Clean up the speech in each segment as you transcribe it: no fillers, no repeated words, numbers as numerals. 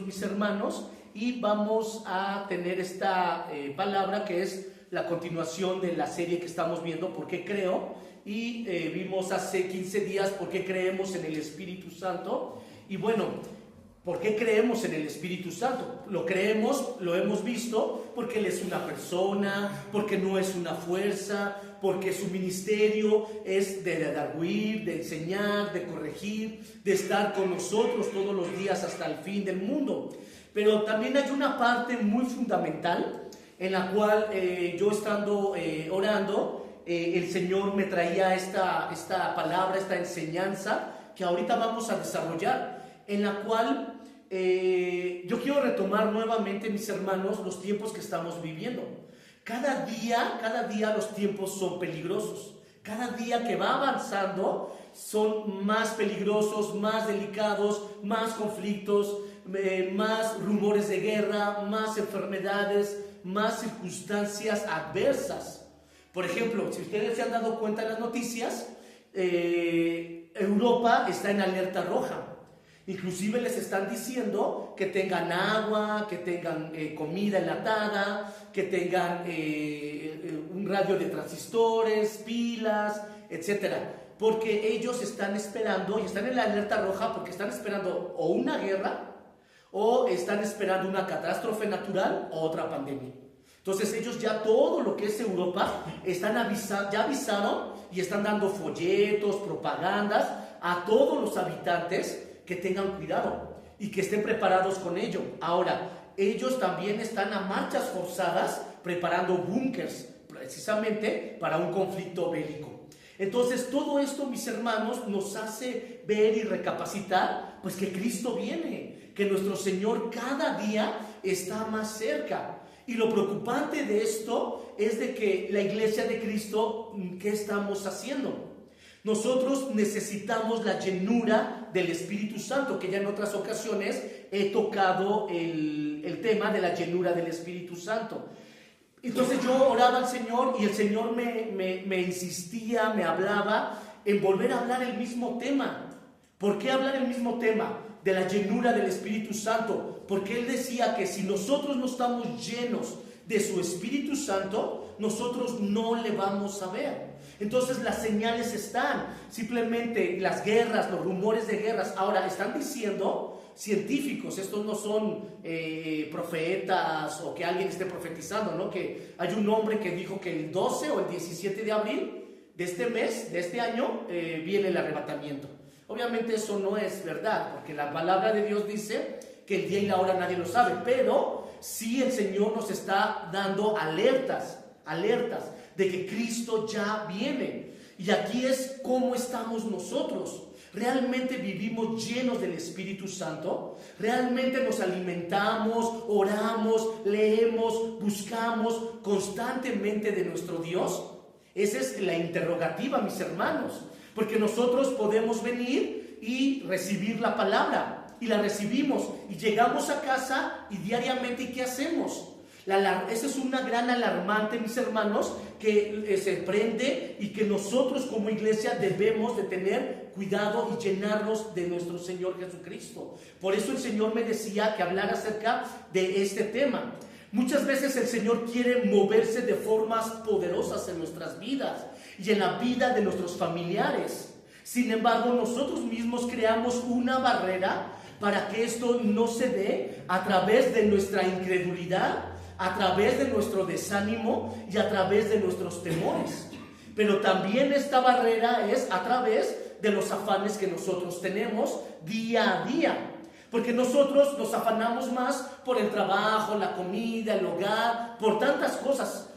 mis hermanos, y vamos a tener esta palabra que es la continuación de la serie que estamos viendo, ¿Por qué creo? Y vimos hace 15 días por qué creemos en el Espíritu Santo. Y bueno, ¿por qué creemos en el Espíritu Santo? Lo creemos, lo hemos visto, porque Él es una persona, porque no es una fuerza, porque su ministerio es de redarguir, de enseñar, de corregir, de estar con nosotros todos los días hasta el fin del mundo. Pero también hay una parte muy fundamental en la cual yo estando orando, el Señor me traía esta palabra, esta enseñanza que ahorita vamos a desarrollar, en la cual yo quiero retomar nuevamente, mis hermanos, los tiempos que estamos viviendo. Cada día los tiempos son peligrosos. Cada día que va avanzando son más peligrosos, más delicados, más conflictos, más rumores de guerra, más enfermedades, más circunstancias adversas. Por ejemplo, si ustedes se han dado cuenta en las noticias, Europa está en alerta roja. Inclusive les están diciendo que tengan agua, que tengan comida enlatada, que tengan un radio de transistores, pilas, etcétera. Porque ellos están esperando, y están en la alerta roja porque están esperando o una guerra, o están esperando una catástrofe natural o otra pandemia. Entonces ellos ya todo lo que es Europa ya avisaron y están dando folletos, propagandas a todos los habitantes que tengan cuidado y que estén preparados con ello. Ahora, ellos también están a marchas forzadas preparando búnkers precisamente para un conflicto bélico. Entonces todo esto, mis hermanos, nos hace ver y recapacitar pues que Cristo viene, que nuestro Señor cada día está más cerca. Y lo preocupante de esto es de que la iglesia de Cristo, ¿qué estamos haciendo? Nosotros necesitamos la llenura del Espíritu Santo, que ya en otras ocasiones he tocado el tema de la llenura del Espíritu Santo. Entonces yo oraba al Señor y el Señor me insistía, me hablaba en volver a hablar el mismo tema. ¿Por qué hablar el mismo tema? De la llenura del Espíritu Santo, porque Él decía que si nosotros no estamos llenos de su Espíritu Santo, nosotros no le vamos a ver. Entonces las señales están, simplemente las guerras, los rumores de guerras. Ahora están diciendo científicos, estos no son profetas o que alguien esté profetizando, ¿no? Que hay un hombre que dijo que el 12 o el 17 de abril de este mes, de este año, viene el arrebatamiento. Obviamente eso no es verdad, porque la palabra de Dios dice que el día y la hora nadie lo sabe, pero sí el Señor nos está dando alertas de que Cristo ya viene. Y aquí es cómo estamos nosotros. ¿Realmente vivimos llenos del Espíritu Santo? ¿Realmente nos alimentamos, oramos, leemos, buscamos constantemente de nuestro Dios? Esa es la interrogativa, mis hermanos. Porque nosotros podemos venir y recibir la palabra, y la recibimos, y llegamos a casa, y diariamente, ¿y qué hacemos? Esa es una gran alarmante, mis hermanos, que se prende y que nosotros como iglesia debemos de tener cuidado y llenarnos de nuestro Señor Jesucristo. Por eso el Señor me decía que hablara acerca de este tema. Muchas veces el Señor quiere moverse de formas poderosas en nuestras vidas y en la vida de nuestros familiares. Sin embargo, nosotros mismos creamos una barrera para que esto no se dé a través de nuestra incredulidad, a través de nuestro desánimo y a través de nuestros temores. Pero también esta barrera es a través de los afanes que nosotros tenemos día a día. Porque nosotros nos afanamos más por el trabajo, la comida, el hogar, por tantas cosas,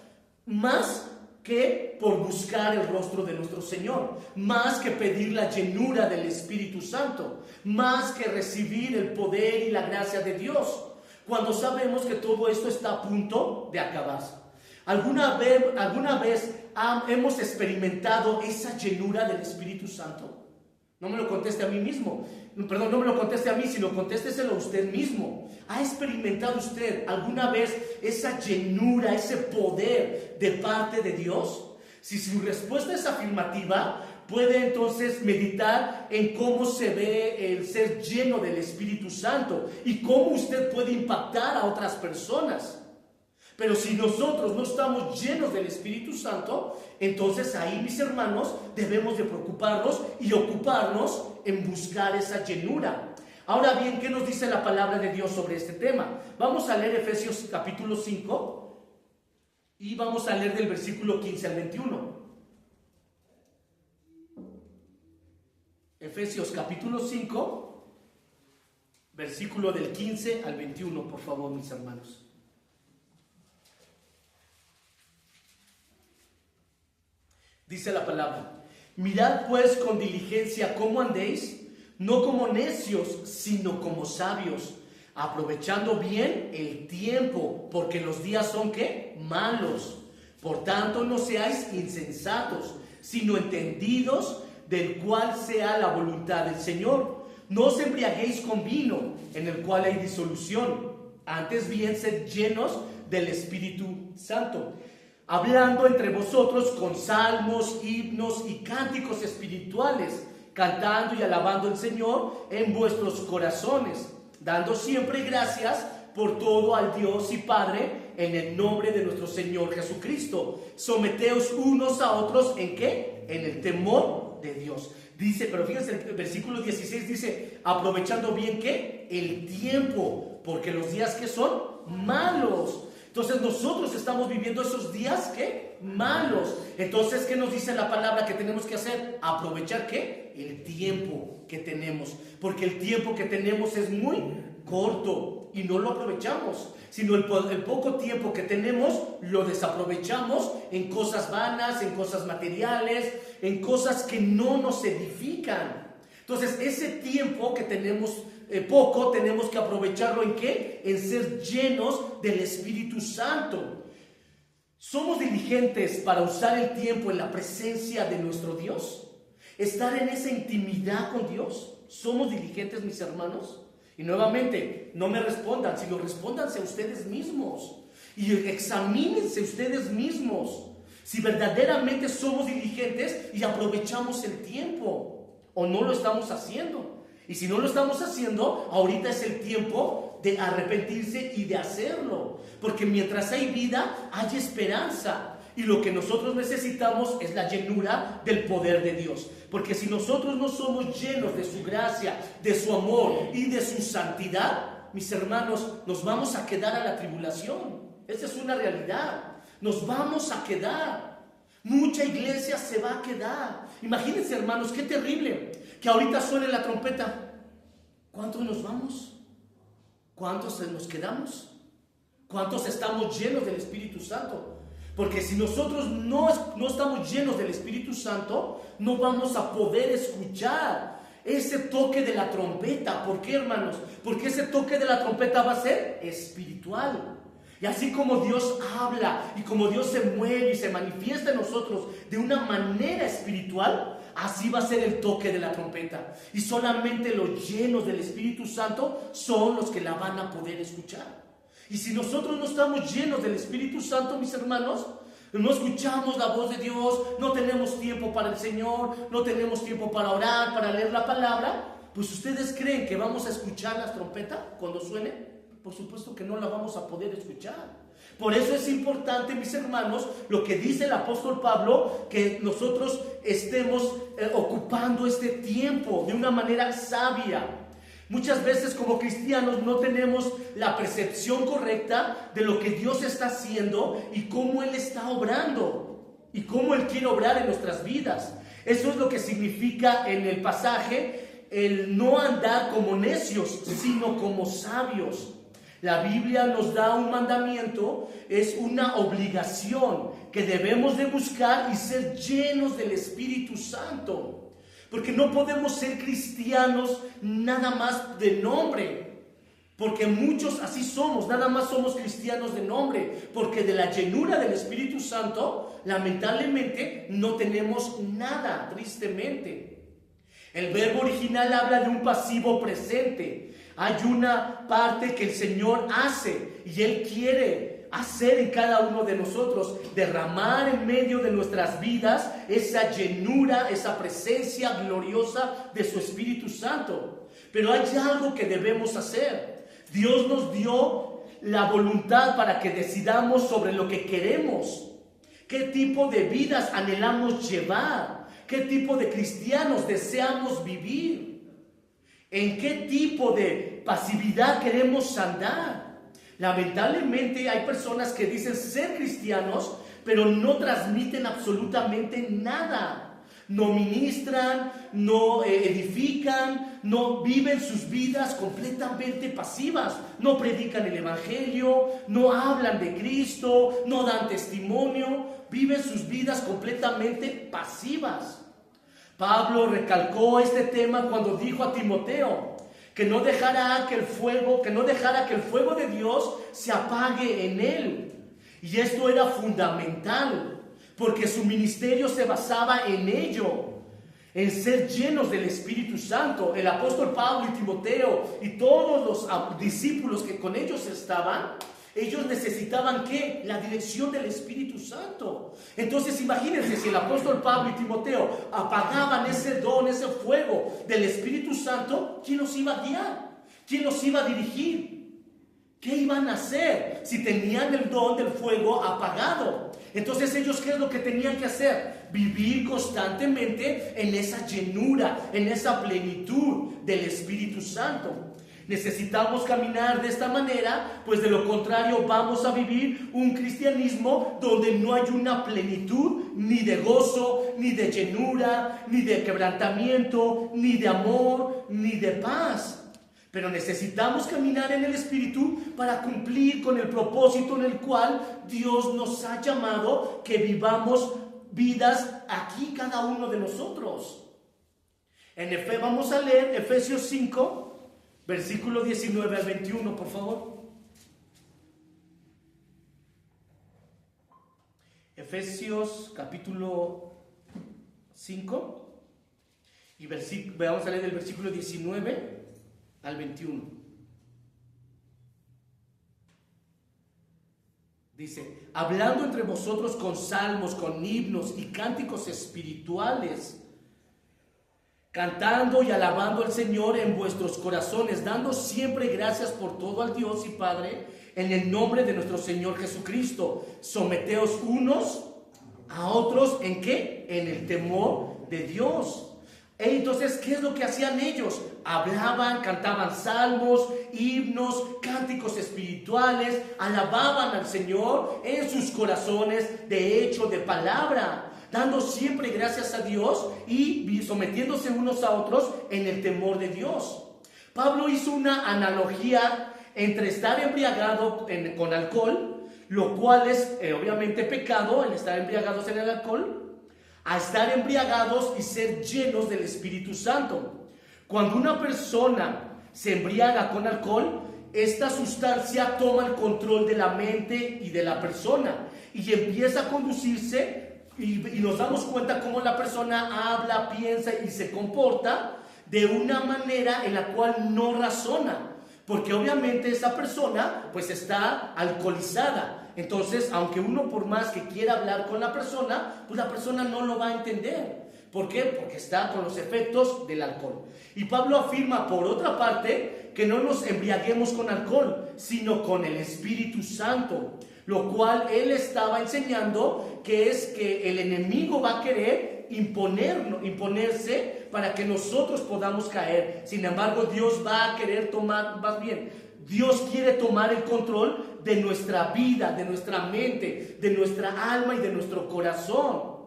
más que por buscar el rostro de nuestro Señor, más que pedir la llenura del Espíritu Santo, más que recibir el poder y la gracia de Dios, cuando sabemos que todo esto está a punto de acabarse. ¿Alguna vez hemos experimentado esa llenura del Espíritu Santo? No me lo conteste a mí mismo. Perdón, no me lo conteste a mí, sino contésteselo a usted mismo. ¿Ha experimentado usted alguna vez esa llenura, ese poder de parte de Dios? Si su respuesta es afirmativa, puede entonces meditar en cómo se ve el ser lleno del Espíritu Santo y cómo usted puede impactar a otras personas. Pero si nosotros no estamos llenos del Espíritu Santo, entonces ahí, mis hermanos, debemos de preocuparnos y ocuparnos en buscar esa llenura. Ahora bien, ¿qué nos dice la palabra de Dios sobre este tema? Vamos a leer Efesios capítulo 5 y vamos a leer del versículo 15 al 21. Efesios capítulo 5, versículo del 15 al 21, por favor, mis hermanos. Dice la palabra: mirad pues con diligencia cómo andéis, no como necios, sino como sabios, aprovechando bien el tiempo, porque los días son ¿qué? Malos. Por tanto, no seáis insensatos, sino entendidos del cual sea la voluntad del Señor. No os embriaguéis con vino, en el cual hay disolución, antes bien sed llenos del Espíritu Santo, hablando entre vosotros con salmos, himnos y cánticos espirituales, cantando y alabando al Señor en vuestros corazones, dando siempre gracias por todo al Dios y Padre, en el nombre de nuestro Señor Jesucristo. Someteos unos a otros, ¿en qué? En el temor de Dios. Dice, pero fíjense, el versículo 16 dice, aprovechando bien, ¿qué? El tiempo, porque los días que son malos. Entonces nosotros estamos viviendo esos días, ¿qué? Malos. Entonces, ¿qué nos dice la palabra que tenemos que hacer? Aprovechar, ¿qué? El tiempo que tenemos. Porque el tiempo que tenemos es muy corto y no lo aprovechamos. Sino el poco tiempo que tenemos lo desaprovechamos en cosas vanas, en cosas materiales, en cosas que no nos edifican. Entonces, ese tiempo que tenemos poco, tenemos que aprovecharlo ¿en qué? En ser llenos del Espíritu Santo. ¿Somos diligentes para usar el tiempo en la presencia de nuestro Dios? ¿Estar en esa intimidad con Dios? ¿Somos diligentes, mis hermanos? Y nuevamente, no me respondan, sino respóndanse a ustedes mismos y examínense ustedes mismos si verdaderamente somos diligentes y aprovechamos el tiempo o no lo estamos haciendo. Y si no lo estamos haciendo, ahorita es el tiempo de arrepentirse y de hacerlo. Porque mientras hay vida, hay esperanza. Y lo que nosotros necesitamos es la llenura del poder de Dios. Porque si nosotros no somos llenos de su gracia, de su amor y de su santidad, mis hermanos, nos vamos a quedar a la tribulación. Esa es una realidad. Nos vamos a quedar. Mucha iglesia se va a quedar. Imagínense, hermanos, qué terrible que ahorita suene la trompeta. ¿Cuántos nos vamos? ¿Cuántos nos quedamos? ¿Cuántos estamos llenos del Espíritu Santo? Porque si nosotros no estamos llenos del Espíritu Santo, no vamos a poder escuchar ese toque de la trompeta. ¿Por qué, hermanos? Porque ese toque de la trompeta va a ser espiritual. Y así como Dios habla y como Dios se mueve y se manifiesta en nosotros de una manera espiritual, así va a ser el toque de la trompeta. Y solamente los llenos del Espíritu Santo son los que la van a poder escuchar. Y si nosotros no estamos llenos del Espíritu Santo, mis hermanos, no escuchamos la voz de Dios, no tenemos tiempo para el Señor, no tenemos tiempo para orar, para leer la palabra, pues ¿ustedes creen que vamos a escuchar la trompeta cuando suene? Por supuesto que no la vamos a poder escuchar. Por eso es importante, mis hermanos, lo que dice el apóstol Pablo, que nosotros estemos ocupando este tiempo de una manera sabia. Muchas veces como cristianos no tenemos la percepción correcta de lo que Dios está haciendo y cómo Él está obrando y cómo Él quiere obrar en nuestras vidas. Eso es lo que significa en el pasaje el no andar como necios, sino como sabios. La Biblia nos da un mandamiento, es una obligación que debemos de buscar y ser llenos del Espíritu Santo. Porque no podemos ser cristianos nada más de nombre. Porque muchos así somos, nada más somos cristianos de nombre. Porque de la llenura del Espíritu Santo, lamentablemente, no tenemos nada, tristemente. El verbo original habla de un pasivo presente. Hay una parte que el Señor hace y Él quiere hacer en cada uno de nosotros, derramar en medio de nuestras vidas esa llenura, esa presencia gloriosa de su Espíritu Santo. Pero hay algo que debemos hacer. Dios nos dio la voluntad para que decidamos sobre lo que queremos, qué tipo de vidas anhelamos llevar, qué tipo de cristianos deseamos vivir, en qué tipo de pasividad queremos andar. Lamentablemente hay personas que dicen ser cristianos, pero no transmiten absolutamente nada. No ministran, no edifican, no viven sus vidas completamente pasivas. No predican el Evangelio, no hablan de Cristo, no dan testimonio. Viven sus vidas completamente pasivas. Pablo recalcó este tema cuando dijo a Timoteo que no dejara que el fuego de Dios se apague en él. Y esto era fundamental, porque su ministerio se basaba en ello, en ser llenos del Espíritu Santo. El apóstol Pablo y Timoteo y todos los discípulos que con ellos estaban, ellos necesitaban ¿qué? La dirección del Espíritu Santo. Entonces imagínense, si el apóstol Pablo y Timoteo apagaban ese don, ese fuego del Espíritu Santo, ¿quién los iba a guiar? ¿Quién los iba a dirigir? ¿Qué iban a hacer si tenían el don del fuego apagado? Entonces ellos, ¿qué es lo que tenían que hacer? Vivir constantemente en esa llenura, en esa plenitud del Espíritu Santo. Necesitamos caminar de esta manera, pues de lo contrario vamos a vivir un cristianismo donde no hay una plenitud ni de gozo, ni de llenura, ni de quebrantamiento, ni de amor, ni de paz. Pero necesitamos caminar en el Espíritu para cumplir con el propósito en el cual Dios nos ha llamado que vivamos vidas aquí cada uno de nosotros. Vamos a leer Efesios 5, versículo 19 al 21, por favor. Efesios capítulo 5 y vamos a leer del versículo 19 al 21. Dice: hablando entre vosotros con salmos, con himnos y cánticos espirituales, cantando y alabando al Señor en vuestros corazones, dando siempre gracias por todo al Dios y Padre, en el nombre de nuestro Señor Jesucristo. Someteos unos a otros, ¿en qué? En el temor de Dios. Entonces, ¿qué es lo que hacían ellos? Hablaban, cantaban salmos, himnos, cánticos espirituales, alababan al Señor en sus corazones, de hecho, de palabra, dando siempre gracias a Dios y sometiéndose unos a otros en el temor de Dios. Pablo hizo una analogía entre estar embriagado con alcohol, lo cual es obviamente pecado, el estar embriagados en el alcohol, a estar embriagados y ser llenos del Espíritu Santo. Cuando una persona se embriaga con alcohol, esta sustancia toma el control de la mente y de la persona y empieza a conducirse, y nos damos cuenta cómo la persona habla, piensa y se comporta de una manera en la cual no razona, porque obviamente esa persona pues está alcoholizada. Entonces, aunque uno por más que quiera hablar con la persona, pues la persona no lo va a entender. ¿Por qué? Porque está con los efectos del alcohol. Y Pablo afirma, por otra parte, que no nos embriaguemos con alcohol, sino con el Espíritu Santo. Lo cual él estaba enseñando que es que el enemigo va a querer imponerse para que nosotros podamos caer. Sin embargo, Dios va a querer tomar, más bien, Dios quiere tomar el control de nuestra vida, de nuestra mente, de nuestra alma y de nuestro corazón,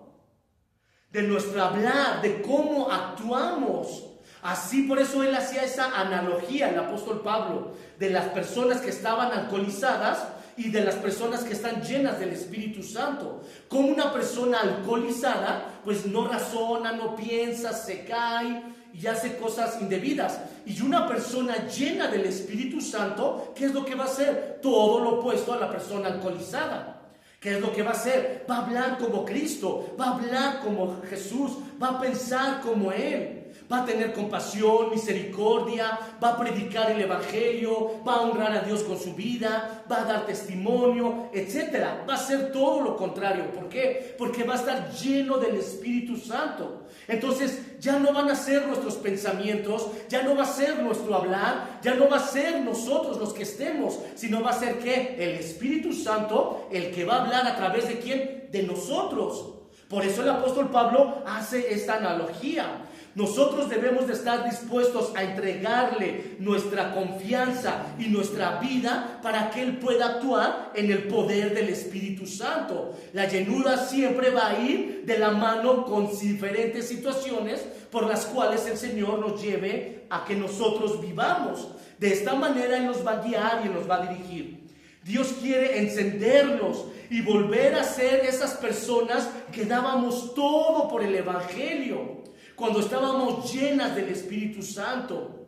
de nuestro hablar, de cómo actuamos. Así, por eso él hacía esa analogía, el apóstol Pablo, de las personas que estaban alcoholizadas y de las personas que están llenas del Espíritu Santo. Como una persona alcoholizada, pues no razona, no piensa, se cae y hace cosas indebidas. Y una persona llena del Espíritu Santo, ¿qué es lo que va a hacer? Todo lo opuesto a la persona alcoholizada. ¿Qué es lo que va a hacer? Va a hablar como Cristo, va a hablar como Jesús, va a pensar como Él. va a tener compasión, misericordia, va a predicar el evangelio, va a honrar a Dios con su vida, va a dar testimonio, etc. Va a ser todo lo contrario. ¿Por qué? Porque va a estar lleno del Espíritu Santo. Entonces ya no van a ser nuestros pensamientos, ya no va a ser nuestro hablar, ya no va a ser nosotros los que estemos, sino va a ser ¿qué? El Espíritu Santo el que va a hablar a través de ¿quién? De nosotros. Por eso el apóstol Pablo hace esta analogía. Nosotros debemos de estar dispuestos a entregarle nuestra confianza y nuestra vida para que Él pueda actuar en el poder del Espíritu Santo. La llenura siempre va a ir de la mano con diferentes situaciones por las cuales el Señor nos lleve a que nosotros vivamos. De esta manera Él nos va a guiar y nos va a dirigir. Dios quiere encendernos y volver a ser esas personas que dábamos todo por el Evangelio, cuando estábamos llenas del Espíritu Santo.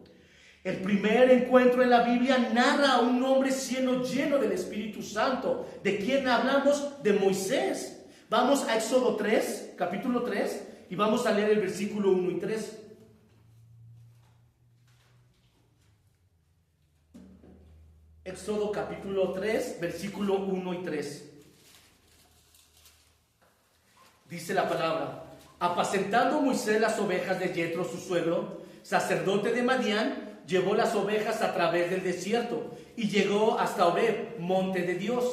El primer encuentro en la Biblia narra a un hombre siendo lleno del Espíritu Santo. ¿De quién hablamos? De Moisés. Vamos a Éxodo 3, capítulo 3, y vamos a leer el versículo 1 y 3. Éxodo capítulo 3, versículo 1 y 3. Dice la palabra: apacentando Moisés las ovejas de Yetro, su suegro, sacerdote de Madián, llevó las ovejas a través del desierto y llegó hasta Horeb, monte de Dios.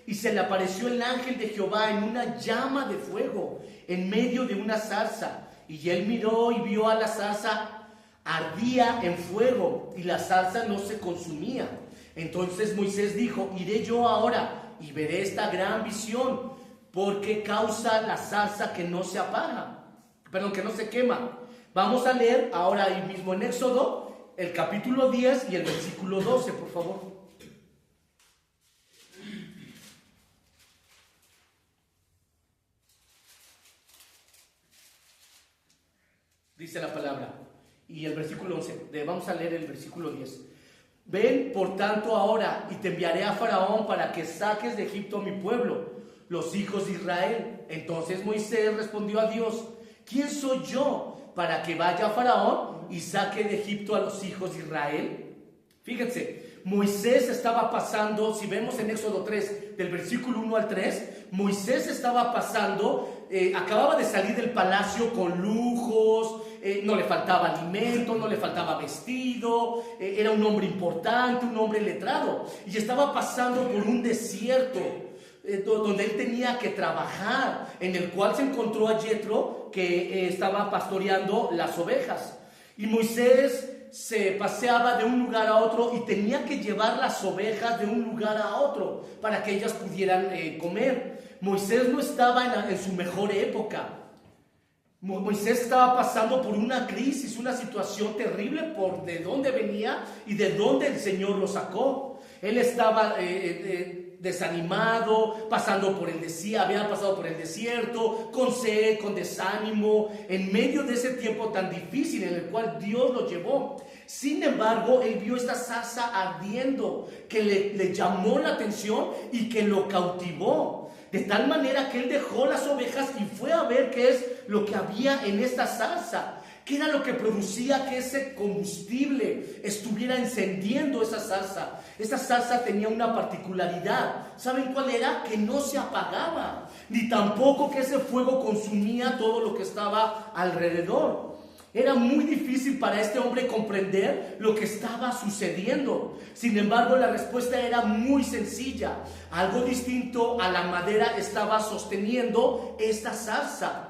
Y se le apareció el ángel de Jehová en una llama de fuego, en medio de una zarza. Y él miró y vio a la zarza ardía en fuego, y la zarza no se consumía. Entonces Moisés dijo: iré yo ahora y veré esta gran visión, porque causa la zarza que no se apaga, que no se quema. Vamos a leer ahora ahí mismo en Éxodo, el capítulo 10 y el versículo 12, por favor. Dice la palabra, y el versículo 11, vamos a leer el versículo 10. Ven, por tanto, ahora, y te enviaré a Faraón para que saques de Egipto a mi pueblo, los hijos de Israel. Entonces Moisés respondió a Dios: ¿quién soy yo para que vaya a Faraón y saque de Egipto a los hijos de Israel? Fíjense, Moisés estaba pasando, si vemos en Éxodo 3, del versículo 1 al 3, Moisés estaba pasando, acababa de salir del palacio con lujos, no le faltaba alimento, no le faltaba vestido, era un hombre importante, un hombre letrado, y estaba pasando por un desierto donde él tenía que trabajar, en el cual se encontró a Yetro, que estaba pastoreando las ovejas. Y Moisés se paseaba de un lugar a otro y tenía que llevar las ovejas de un lugar a otro para que ellas pudieran comer. Moisés no estaba en su mejor época. Moisés estaba pasando por una crisis, una situación terrible por de dónde venía y de dónde el Señor lo sacó. Él estaba desanimado, pasando por el desierto, había pasado por el desierto, con sed, con desánimo, en medio de ese tiempo tan difícil en el cual Dios lo llevó. Sin embargo, él vio esta zarza ardiendo que le llamó la atención y que lo cautivó, de tal manera que él dejó las ovejas y fue a ver qué es lo que había en esta zarza. ¿Qué era lo que producía que ese combustible estuviera encendiendo esa zarza? Esa zarza tenía una particularidad. ¿Saben cuál era? Que no se apagaba, ni tampoco que ese fuego consumía todo lo que estaba alrededor. Era muy difícil para este hombre comprender lo que estaba sucediendo. Sin embargo, la respuesta era muy sencilla. Algo distinto a la madera estaba sosteniendo esta zarza.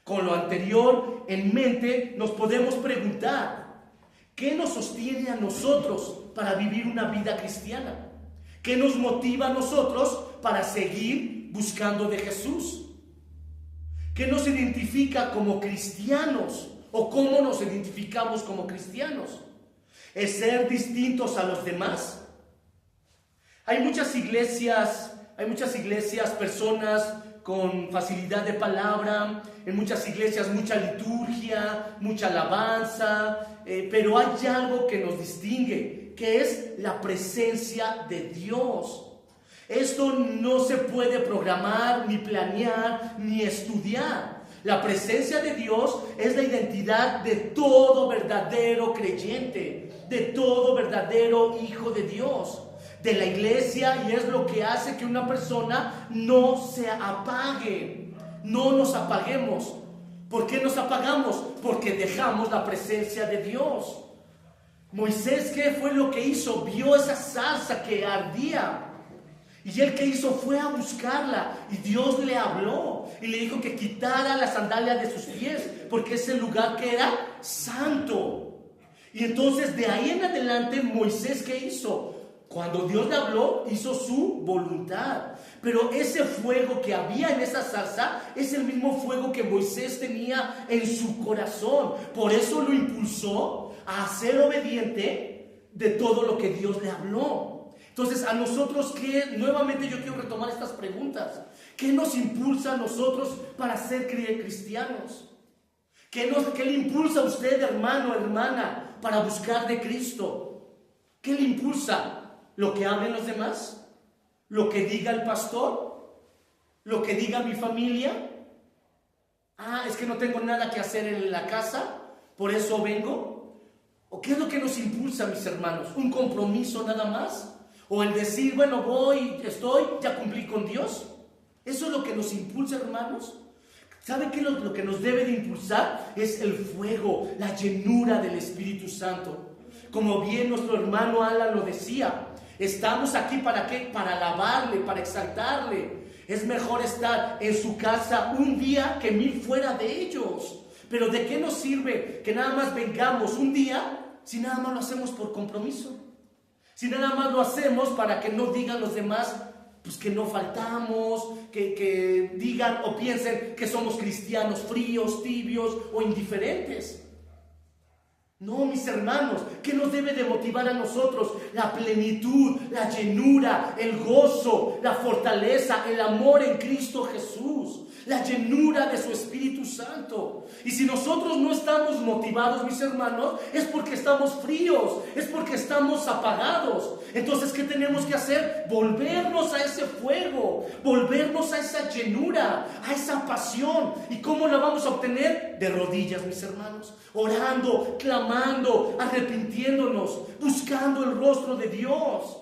Con lo anterior en mente, nos podemos preguntar: ¿qué nos sostiene a nosotros para vivir una vida cristiana? ¿Qué nos motiva a nosotros para seguir buscando de Jesús? ¿Qué nos identifica como cristianos? ¿O cómo nos identificamos como cristianos? ¿Es ser distintos a los demás? Hay muchas iglesias, personas con facilidad de palabra, en muchas iglesias mucha liturgia, mucha alabanza, pero hay algo que nos distingue, que es la presencia de Dios. Esto no se puede programar, ni planear, ni estudiar. La presencia de Dios es la identidad de todo verdadero creyente, de todo verdadero hijo de Dios, de la iglesia, y es lo que hace que una persona no se apague, no nos apaguemos. ¿Por qué nos apagamos? Porque dejamos la presencia de Dios. Moisés, ¿qué fue lo que hizo? Vio esa zarza que ardía. Y él, ¿qué hizo? Fue a buscarla. Y Dios le habló. Y le dijo que quitara la sandalia de sus pies. Porque es el lugar que era santo. Y entonces de ahí en adelante, Moisés, ¿qué hizo? Cuando Dios le habló, hizo su voluntad. Pero ese fuego que había en esa zarza es el mismo fuego que Moisés tenía en su corazón. Por eso lo impulsó a ser obediente de todo lo que Dios le habló. Entonces, a nosotros, nuevamente yo quiero retomar estas preguntas. ¿Qué nos impulsa a nosotros para ser cristianos? ¿Qué le impulsa a usted, hermano, hermana, para buscar de Cristo? ¿Qué le impulsa? ¿Lo que hablen los demás? ¿Lo que diga el pastor? ¿Lo que diga mi familia? Es que no tengo nada que hacer en la casa, por eso vengo. ¿O qué es lo que nos impulsa, mis hermanos? ¿Un compromiso nada más? ¿O el decir, bueno, ya cumplí con Dios? ¿Eso es lo que nos impulsa, hermanos? ¿Sabe qué? Lo que nos debe de impulsar es el fuego, la llenura del Espíritu Santo. Como bien nuestro hermano Alan lo decía, estamos aquí ¿para qué? Para alabarle, para exaltarle. Es mejor estar en su casa un día que 1000 fuera de ellos. Pero ¿de qué nos sirve que nada más vengamos un día si nada más lo hacemos por compromiso? Si nada más lo hacemos para que no digan los demás, pues que no faltamos, que digan o piensen que somos cristianos fríos, tibios o indiferentes. No, mis hermanos, ¿qué nos debe de motivar a nosotros? La plenitud, la llenura, el gozo, la fortaleza, el amor en Cristo Jesús, la llenura de su Espíritu Santo. Y si nosotros no estamos motivados, mis hermanos, es porque estamos fríos, es porque estamos apagados. Entonces, ¿qué tenemos que hacer? Volvernos a ese fuego, volvernos a esa llenura, a esa pasión. ¿Y cómo la vamos a obtener? De rodillas, mis hermanos, orando, clamando, arrepintiéndonos, buscando el rostro de Dios.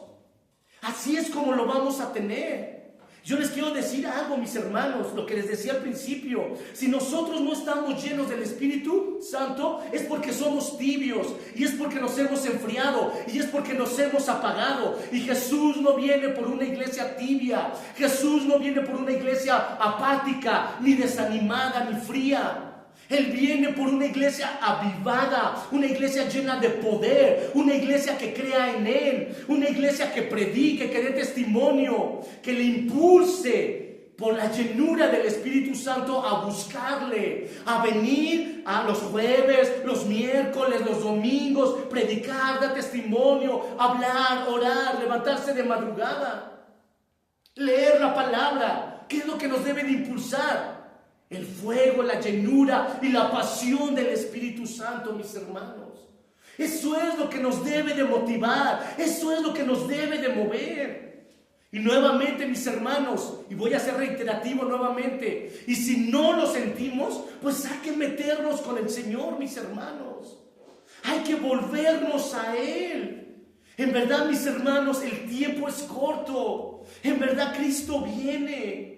Así es como lo vamos a tener. Yo les quiero decir algo, mis hermanos, lo que les decía al principio. Si nosotros no estamos llenos del Espíritu Santo, es porque somos tibios, y es porque nos hemos enfriado, y es porque nos hemos apagado. Y Jesús no viene por una iglesia tibia, Jesús no viene por una iglesia apática, ni desanimada, ni fría. Él viene por una iglesia avivada, una iglesia llena de poder, una iglesia que crea en Él, una iglesia que predique, que dé testimonio, que le impulse por la llenura del Espíritu Santo a buscarle, a venir a los jueves, los miércoles, los domingos, predicar, dar testimonio, hablar, orar, levantarse de madrugada, leer la palabra. ¿Qué es lo que nos debe de impulsar? El fuego, la llenura y la pasión del Espíritu Santo, mis hermanos. Eso es lo que nos debe de motivar, eso es lo que nos debe de mover. Y nuevamente, mis hermanos, y voy a ser reiterativo nuevamente, y si no lo sentimos, pues hay que meternos con el Señor, mis hermanos. Hay que volvernos a Él. En verdad, mis hermanos, el tiempo es corto. En verdad, Cristo viene.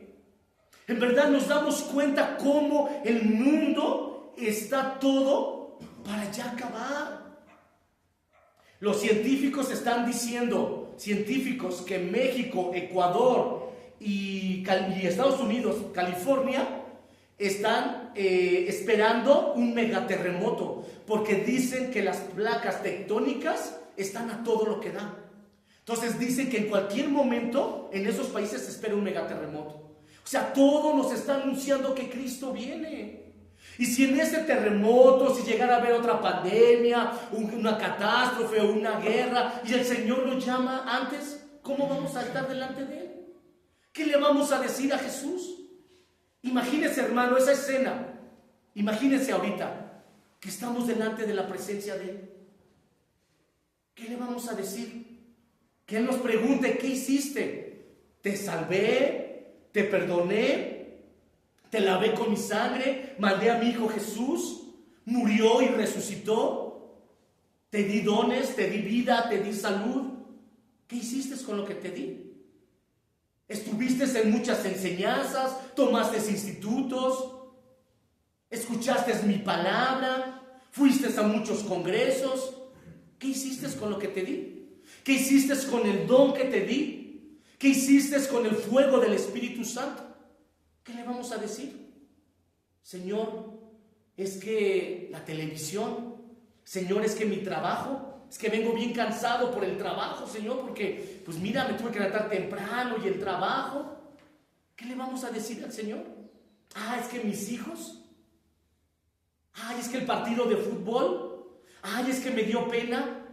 En verdad nos damos cuenta cómo el mundo está todo para ya acabar. Los científicos están diciendo, que México, Ecuador y Estados Unidos, California, están esperando un megaterremoto, porque dicen que las placas tectónicas están a todo lo que da. Entonces dicen que en cualquier momento en esos países se espera un megaterremoto. O sea, todo nos está anunciando que Cristo viene. Y si en ese terremoto, si llegara a haber otra pandemia, una catástrofe o una guerra, y el Señor nos llama antes, ¿cómo vamos a estar delante de Él? ¿Qué le vamos a decir a Jesús? Imagínese, hermano, esa escena. Imagínese ahorita que estamos delante de la presencia de Él. ¿Qué le vamos a decir? Que Él nos pregunte, ¿qué hiciste? ¿Te salvé? ¿Te perdoné? Te lavé con mi sangre, mandé a mi Hijo Jesús, murió y resucitó. Te di dones, te di vida, te di salud. ¿Qué hiciste con lo que te di? Estuviste en muchas enseñanzas, tomaste institutos, escuchaste mi palabra, fuiste a muchos congresos. ¿Qué hiciste con lo que te di? ¿Qué hiciste con el don que te di? ¿Qué hiciste con el fuego del Espíritu Santo? ¿Qué le vamos a decir? Señor, es que la televisión, Señor, es que mi trabajo, es que vengo bien cansado por el trabajo, Señor, porque, pues mira, me tuve que levantar temprano y el trabajo. ¿Qué le vamos a decir al Señor? Es que mis hijos. Es que el partido de fútbol. Es que me dio pena.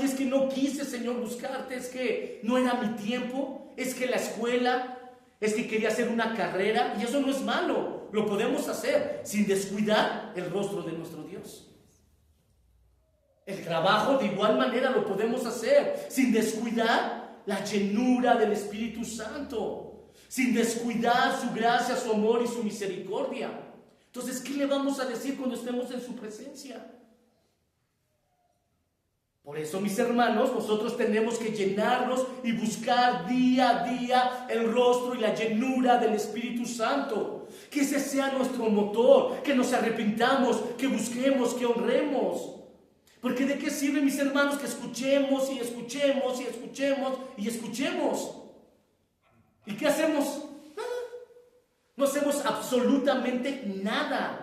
Es que no quise, Señor, buscarte. Es que no era mi tiempo. Es que la escuela. Es que quería hacer una carrera. Y eso no es malo. Lo podemos hacer sin descuidar el rostro de nuestro Dios. El trabajo de igual manera lo podemos hacer sin descuidar la llenura del Espíritu Santo, sin descuidar su gracia, su amor y su misericordia. Entonces, ¿qué le vamos a decir cuando estemos en su presencia? Por eso, mis hermanos, nosotros tenemos que llenarnos y buscar día a día el rostro y la llenura del Espíritu Santo. Que ese sea nuestro motor, que nos arrepintamos, que busquemos, que honremos. Porque ¿de qué sirve, mis hermanos, que escuchemos y escuchemos y escuchemos y escuchemos? ¿Y qué hacemos? Nada. No hacemos absolutamente nada.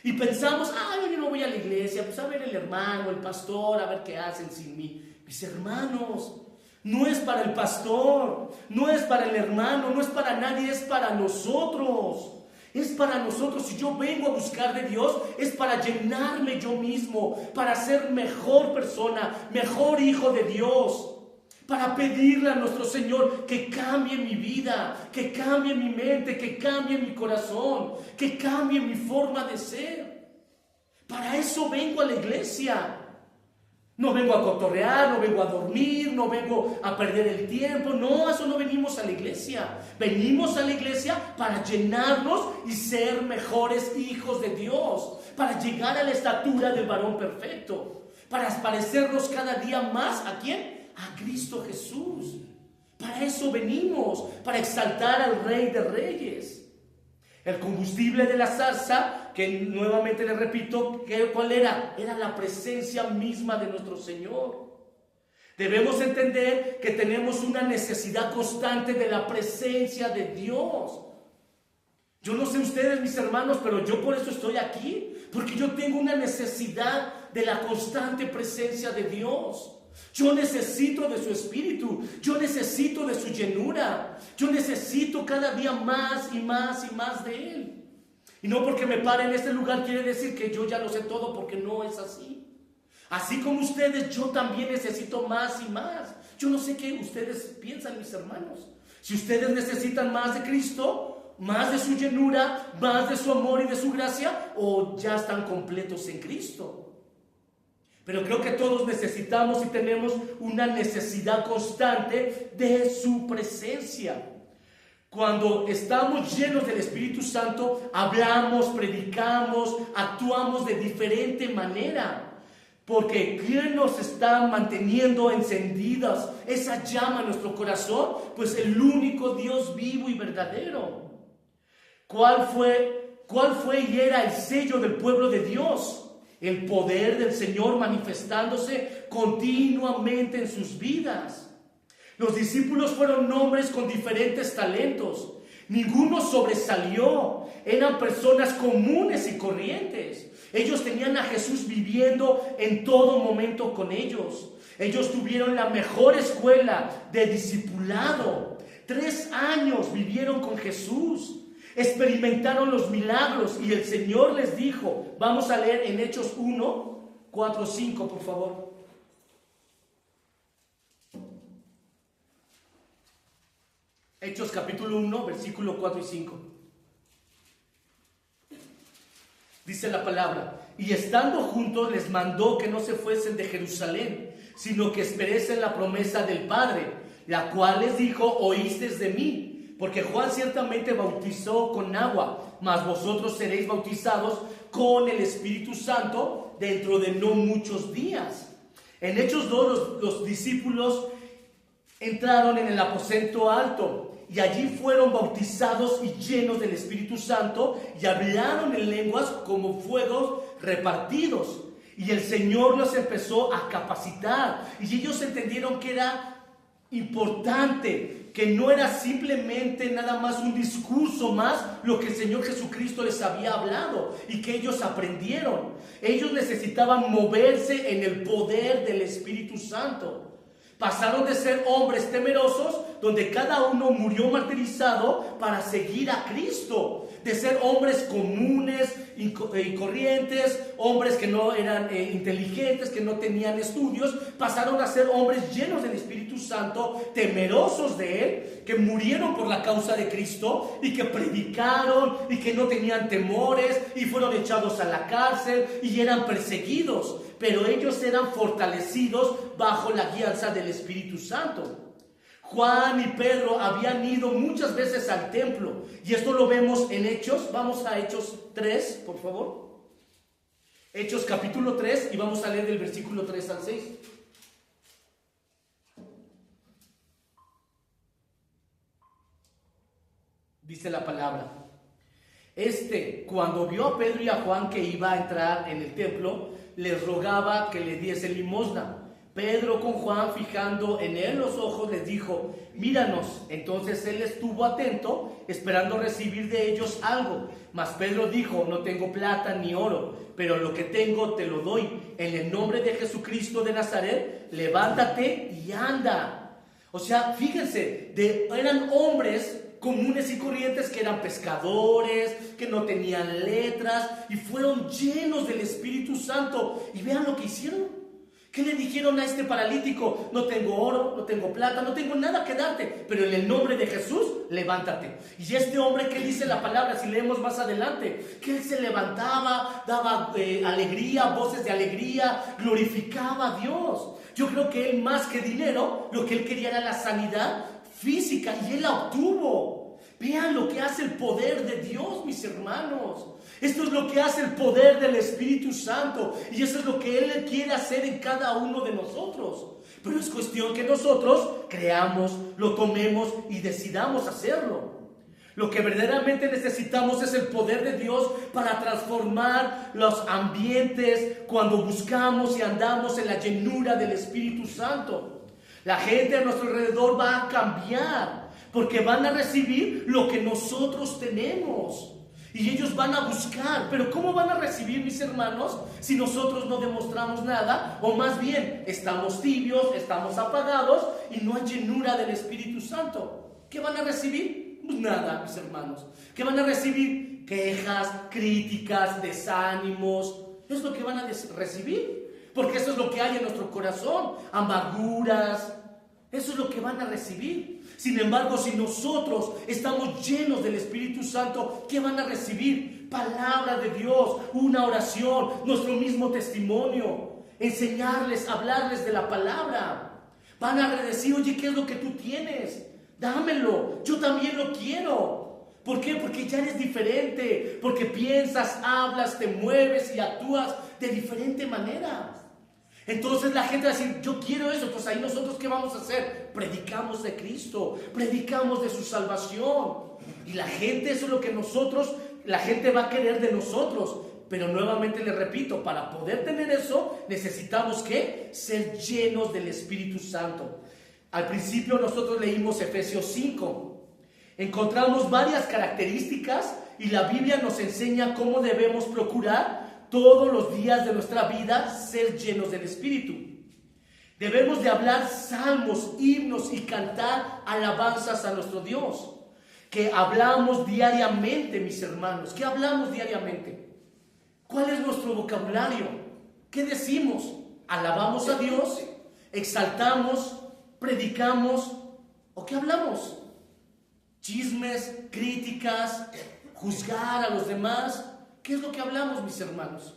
Y pensamos, yo no voy a la iglesia, pues a ver el hermano, el pastor, a ver qué hacen sin mí. Mis hermanos, no es para el pastor, no es para el hermano, no es para nadie, es para nosotros. Es para nosotros. Si yo vengo a buscar de Dios, es para llenarme yo mismo, para ser mejor persona, mejor hijo de Dios, para pedirle a nuestro Señor que cambie mi vida, que cambie mi mente, que cambie mi corazón, que cambie mi forma de ser. Para eso vengo a la iglesia. No vengo a cotorrear, no vengo a dormir, no vengo a perder el tiempo. No, eso no venimos a la iglesia. Venimos a la iglesia para llenarnos y ser mejores hijos de Dios, para llegar a la estatura del varón perfecto, para parecernos cada día más ¿a quién? A Cristo Jesús. Para eso venimos, para exaltar al Rey de Reyes. El combustible de la zarza, que nuevamente le repito, ¿cuál era? Era la presencia misma de nuestro Señor. Debemos entender que tenemos una necesidad constante de la presencia de Dios. Yo no sé ustedes, mis hermanos, pero yo por eso estoy aquí, porque yo tengo una necesidad de la constante presencia de Dios. Yo necesito de su Espíritu, yo necesito de su llenura, yo necesito cada día más y más y más de Él. Y no porque me pare en este lugar quiere decir que yo ya lo sé todo, porque no es así. Así como ustedes, yo también necesito más y más. Yo no sé qué ustedes piensan, mis hermanos. Si ustedes necesitan más de Cristo, más de su llenura, más de su amor y de su gracia, o ya están completos en Cristo. Pero creo que todos necesitamos y tenemos una necesidad constante de su presencia. Cuando estamos llenos del Espíritu Santo, hablamos, predicamos, actuamos de diferente manera. Porque ¿quién nos está manteniendo encendidas esa llama en nuestro corazón? Pues el único Dios vivo y verdadero. ¿Cuál fue y era el sello del pueblo de Dios? El poder del Señor manifestándose continuamente en sus vidas. Los discípulos fueron hombres con diferentes talentos. Ninguno sobresalió. Eran personas comunes y corrientes. Ellos tenían a Jesús viviendo en todo momento con ellos. Ellos tuvieron la mejor escuela de discipulado. 3 años vivieron con Jesús. Experimentaron los milagros y el Señor les dijo, vamos a leer en Hechos 1, 4, 5, por favor. Hechos capítulo 1, versículo 4 y 5. Dice la palabra, y estando juntos les mandó que no se fuesen de Jerusalén, sino que esperasen la promesa del Padre, la cual les dijo, oísteis de mí. porque Juan ciertamente bautizó con agua, mas vosotros seréis bautizados con el Espíritu Santo dentro de no muchos días. En Hechos 2 los discípulos entraron en el aposento alto y allí fueron bautizados y llenos del Espíritu Santo y hablaron en lenguas como fuegos repartidos. Y el Señor los empezó a capacitar y ellos entendieron que era importante, que no era simplemente nada más un discurso más lo que el Señor Jesucristo les había hablado y que ellos aprendieron. Ellos necesitaban moverse en el poder del Espíritu Santo. Pasaron de ser hombres temerosos, donde cada uno murió martirizado para seguir a Cristo, de ser hombres comunes y corrientes, hombres que no eran inteligentes, que no tenían estudios, pasaron a ser hombres llenos del Espíritu Santo, temerosos de Él, que murieron por la causa de Cristo y que predicaron y que no tenían temores y fueron echados a la cárcel y eran perseguidos, pero ellos eran fortalecidos bajo la guianza del Espíritu Santo. Juan y Pedro habían ido muchas veces al templo y esto lo vemos en Hechos. Vamos a Hechos 3, por favor. Hechos capítulo 3 y vamos a leer del versículo 3 al 6. Dice la palabra: cuando vio a Pedro y a Juan que iba a entrar en el templo, les rogaba que le diese limosna. Pedro, con Juan fijando en él los ojos, les dijo: míranos. Entonces él estuvo atento, esperando recibir de ellos algo. Mas Pedro dijo: no tengo plata ni oro, pero lo que tengo te lo doy. En el nombre de Jesucristo de Nazaret, levántate y anda. O sea, fíjense, eran hombres comunes y corrientes que eran pescadores, que no tenían letras y fueron llenos del Espíritu Santo. Y vean lo que hicieron. ¿Qué le dijeron a este paralítico? No tengo oro, no tengo plata, no tengo nada que darte, pero en el nombre de Jesús, levántate. Y este hombre, ¿qué dice la palabra? Si leemos más adelante, que él se levantaba, daba alegría, voces de alegría, glorificaba a Dios. Yo creo que él, más que dinero, lo que él quería era la sanidad física y él la obtuvo. Vean lo que hace el poder de Dios, mis hermanos. Esto es lo que hace el poder del Espíritu Santo y eso es lo que Él quiere hacer en cada uno de nosotros. Pero es cuestión que nosotros creamos, lo tomemos y decidamos hacerlo. Lo que verdaderamente necesitamos es el poder de Dios para transformar los ambientes cuando buscamos y andamos en la llenura del Espíritu Santo. La gente a nuestro alrededor va a cambiar porque van a recibir lo que nosotros tenemos. Y ellos van a buscar, pero ¿cómo van a recibir, mis hermanos, si nosotros no demostramos nada? O más bien, estamos tibios, estamos apagados y no hay llenura del Espíritu Santo. ¿Qué van a recibir? Pues nada, mis hermanos. ¿Qué van a recibir? Quejas, críticas, desánimos. Es lo que van a recibir, porque eso es lo que hay en nuestro corazón, amarguras. Eso es lo que van a recibir. Sin embargo, si nosotros estamos llenos del Espíritu Santo, ¿qué van a recibir? Palabra de Dios, una oración, nuestro mismo testimonio, enseñarles, hablarles de la palabra. Van a decir: oye, ¿qué es lo que tú tienes? Dámelo, yo también lo quiero. ¿Por qué? Porque ya eres diferente, porque piensas, hablas, te mueves y actúas de diferente manera. Entonces la gente va a decir: yo quiero eso. Entonces ahí nosotros, ¿qué vamos a hacer? Predicamos de Cristo, predicamos de su salvación. Y la gente, eso es lo que la gente va a querer de nosotros. Pero nuevamente les repito, para poder tener eso, necesitamos ¿qué? Ser llenos del Espíritu Santo. Al principio nosotros leímos Efesios 5. Encontramos varias características y la Biblia nos enseña cómo debemos procurar todos los días de nuestra vida ser llenos del Espíritu. Debemos de hablar salmos, himnos y cantar alabanzas a nuestro Dios. Que hablamos diariamente, mis hermanos. ¿Qué hablamos diariamente? ¿Cuál es nuestro vocabulario? ¿Qué decimos? ¿Alabamos a Dios? ¿Exaltamos? ¿Predicamos? ¿O qué hablamos? ¿Chismes? ¿Críticas? ¿Juzgar a los demás? ¿Qué es lo que hablamos, mis hermanos?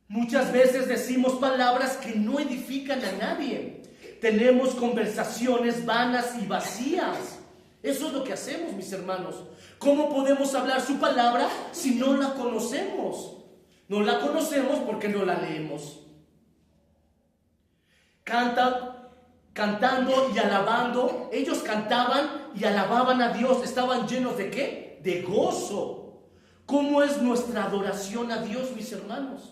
Muchas veces decimos palabras que no edifican a nadie. Tenemos conversaciones vanas y vacías. Eso es lo que hacemos, mis hermanos. ¿Cómo podemos hablar su palabra si no la conocemos? No la conocemos porque no la leemos. Cantando y alabando. Ellos cantaban y alababan a Dios. ¿Estaban llenos de qué? De gozo. ¿Cómo es nuestra adoración a Dios, mis hermanos?